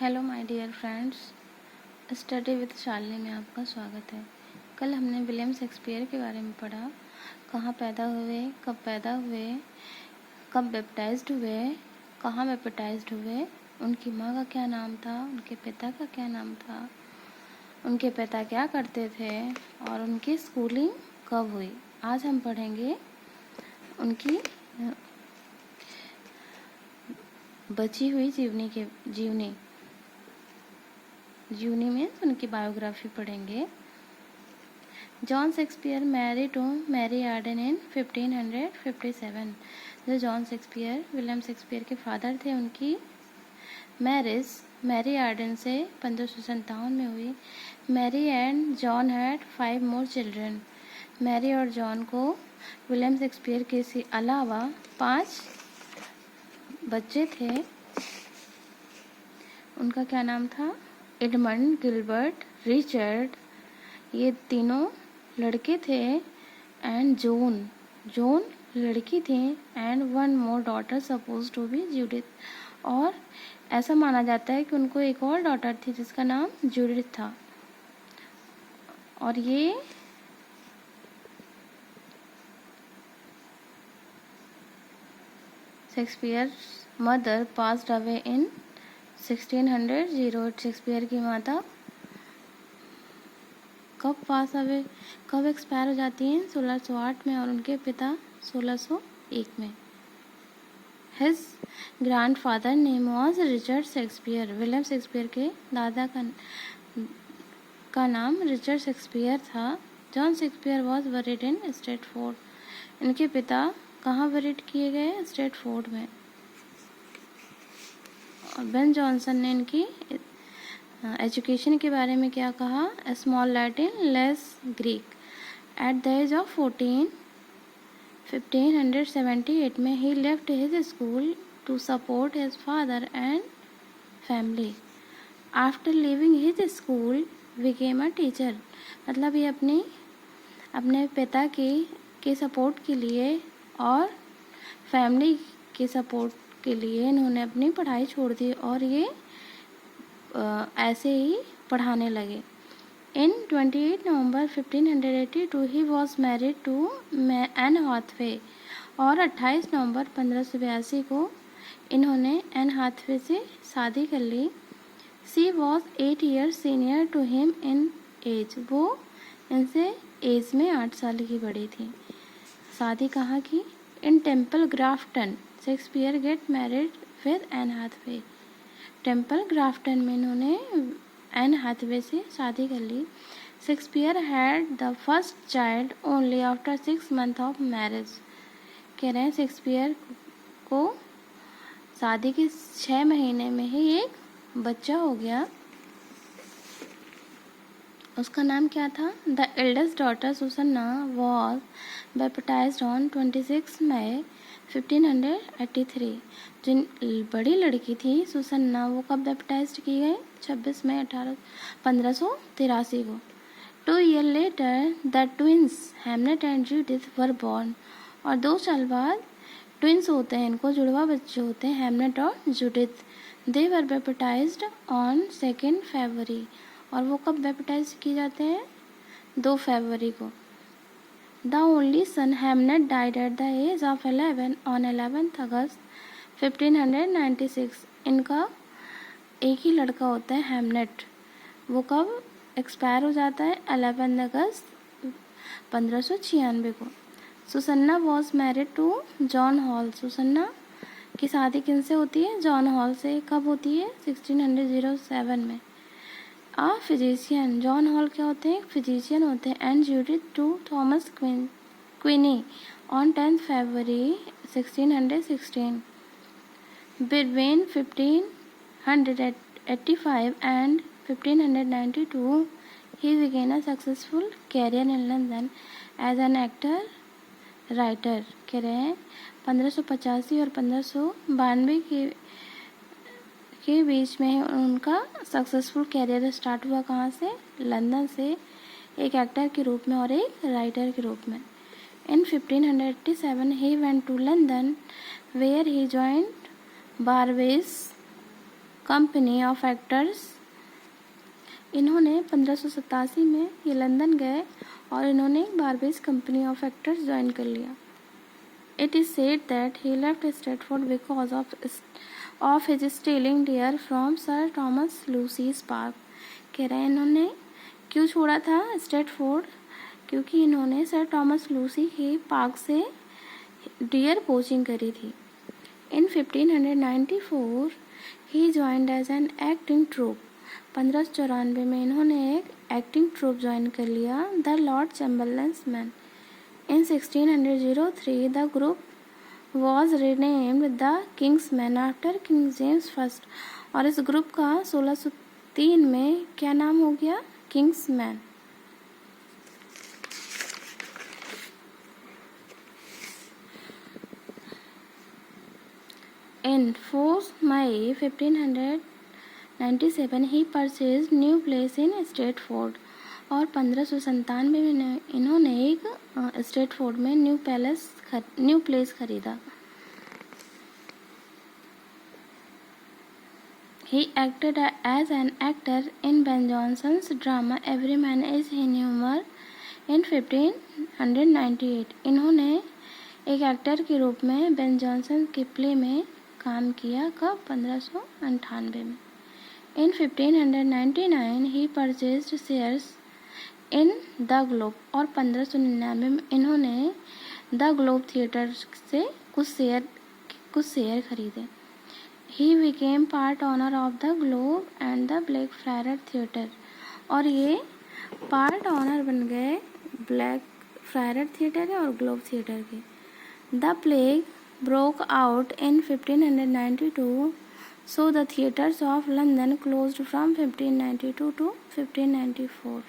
Hello my dear friends, study with Shalini में आपका स्वागत है। कल हमने विलियम शेक्सपियर के बारे में पढ़ा। कहाँ पैदा हुए, कब बैप्टाइज्ड हुए, कहाँ बैप्टाइज्ड हुए, उनकी माँ का क्या नाम था, उनके पिता का क्या नाम था, उनके पिता क्या करते थे और उनकी स्कूलिंग कब हुई। आज हम पढ़ेंगे उनकी बची हुई जीवनी में उनकी बायोग्राफी पढ़ेंगे। John Shakespeare marry to Mary Arden in 1557। जो जॉन शेक्सपियर विलियम शेक्सपियर के फादर थे, उनकी मैरिज मैरी आर्डन से 1557 में हुई। Mary and John had 5 more children. Mary और जॉन को विलियम शेक्सपियर के अलावा 5 बच्चे थे। उनका क्या नाम था? एडमंड, गिलबर्ट, रिचर्ड, ये तीनों लड़के थे। एंड जोन लड़की थी। And 1 more daughter suppose to be Judith. और ऐसा माना जाता है कि उनको एक और डॉटर थी जिसका नाम जूडिथ था। और ये Shakespeare mother passed away in 1600। Shakespeare की माता कब एक्सपायर हो जाती हैं? 1608 में। और उनके पिता 1601 में। His grandfather name was Richard Shakespeare. William Shakespeare के दादा का नाम रिचर्ड शेक्सपियर था। John Shakespeare was buried in Stratford. इनके पिता कहाँ बरीड किए गए? स्ट्रेटफोर्ड में। और बेन जॉनसन ने इनकी एजुकेशन के बारे में क्या कहा? Small Latin, less Greek. At the age of 1578 में ही left his school to support his father and family. After leaving his school became a teacher. मतलब ये अपने पिता के सपोर्ट के लिए और फैमिली के सपोर्ट के लिए इन्होंने अपनी पढ़ाई छोड़ दी और ये ऐसे ही पढ़ाने लगे। In 28 November 1582 he was married to Anne Hathaway. और 28 नवंबर 1582 को इन्होंने एन हाथवे से शादी कर ली। She was 8 years senior to him in age. वो इनसे एज में 8 साल की बड़ी थी। शादी कहाँ की? In Temple Grafton Shakespeare get married with Anne Hathaway. Temple Grafton में इन्होंने एन हाथवे से शादी कर ली। Shakespeare had the first child only after 6 months of marriage. कह रहे हैं शेक्सपियर को शादी के 6 महीने में ही एक बच्चा हो गया। उसका नाम क्या था? The eldest daughter Susanna was baptized on 26 May 1583। जो बड़ी लड़की थी सुसन्ना, वो कब बैप्टाइज्ड की गई? 26 मई 1583 को। 2 years later the twins Hamlet and Judith were born. और 2 साल बाद ट्विंस होते हैं, इनको जुड़वा बच्चे होते हैं, हैमलेट और Judith. They were baptised on 2 फरवरी। और वो कब बैप्टाइज किए जाते हैं? 2 फरवरी को। The only son Hamlet died at the age of 11 on 11 अगस्त 1596। इनका एक ही लड़का होता है हैमलेट। वो कब एक्सपायर हो जाता है? 11 अगस्त 1596 को। Susanna was married to John Hall. Susanna की शादी किनसे होती है? जॉन हॉल से। कब होती है? 1607 में। आ फिजिशियन, जॉन हॉल क्या होते हैं? फिजिशियन होते हैं। And Judith to Thomas Quiney on 10 February 1616। Between 1585 and 1592 he began a successful career in London as an actor writer। कह रहे हैं 1585 और 1592 के बीच में उनका सक्सेसफुल कैरियर स्टार्ट हुआ। कहाँ से? लंदन से, एक एक्टर के रूप में और एक राइटर के रूप में। In 1587 he went to London where he joined Burbage's company of actors. इन्होंने 1587 में ये लंदन गए और इन्होंने Burbage's company of actors join कर लिया। It is said that he left Stratford because of his stealing deer from Sir Thomas Lucy's park। कह रहे हैं इन्होंने क्यों छोड़ा था स्ट्रेटफोर्ड, क्योंकि इन्होंने सर थॉमस लूसी के पार्क से डियर पोचिंग करी थी। In 1594 he joined as an acting troupe. 1594 में इन्होंने एक एक्टिंग ट्रूप ज्वाइन कर लिया, the Lord Chamberlain's man. In 1603, the group was renamed the King's Men after King James I। और इस ग्रुप का 1603 में क्या नाम हो गया? Kings man. In 4 May 1597, he purchased new place in Stratford। और 1597 में इन्होंने एक स्ट्रेटफोर्ड में न्यू प्लेस खरीदा। He acted as an actor in Ben Jonson's drama Every Man is Humour in 1598। इन्होंने एक एक्टर के रूप में बेन जॉनसन के प्ले में काम किया। कब? 1598 में। In 1599 he purchased shares in the globe. और 1599 में इन्होंने द ग्लोब थिएटर से कुछ शेयर खरीदे। He became part owner of the Globe and the Blackfriars theatre. और ये पार्ट ऑनर बन गए ब्लैक फ्रायर थिएटर और ग्लोब थिएटर के। The plague broke out in 1592, so the theatres of London closed from 1592 to 1594।